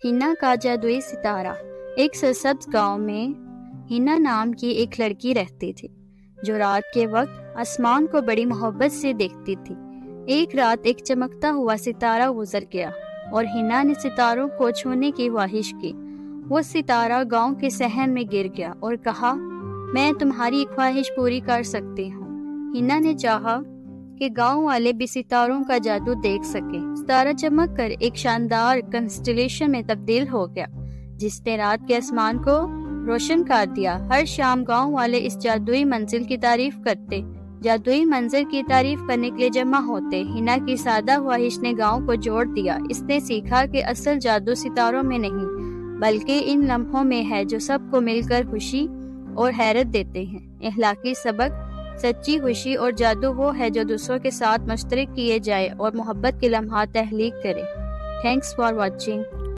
ہنا کا جادوئی ستارہ۔ ایک سرسبز گاؤں میں ہنا نام کی ایک لڑکی رہتی تھی جو رات کے وقت آسمان کو بڑی محبت سے دیکھتی تھی۔ ایک رات ایک چمکتا ہوا ستارہ گزر گیا اور ہنا نے ستاروں کو چھونے کی خواہش کی۔ وہ ستارہ گاؤں کے صحن میں گر گیا اور کہا، میں تمہاری خواہش پوری کر سکتی ہوں۔ ہنا نے چاہا کہ گاؤں والے بھی ستاروں کا جادو دیکھ سکیں۔ ستارہ چمک کر ایک شاندار کنسٹلیشن میں تبدیل ہو گیا جس نے رات کے آسمان کو روشن کر دیا۔ ہر شام گاؤں والے اس جادوئی منزل کی تعریف کرتے، جادوئی منظر کی تعریف کرنے کے لیے جمع ہوتے۔ ہنا کی سادہ خواہش نے گاؤں کو جوڑ دیا۔ اس نے سیکھا کہ اصل جادو ستاروں میں نہیں بلکہ ان لمحوں میں ہے جو سب کو مل کر خوشی اور حیرت دیتے ہیں۔ اخلاقی سبق: سچی خوشی اور جادو وہ ہے جو دوسروں کے ساتھ مشترک کیے جائے اور محبت کے لمحات تخلیق کرے۔ Thanks for watching.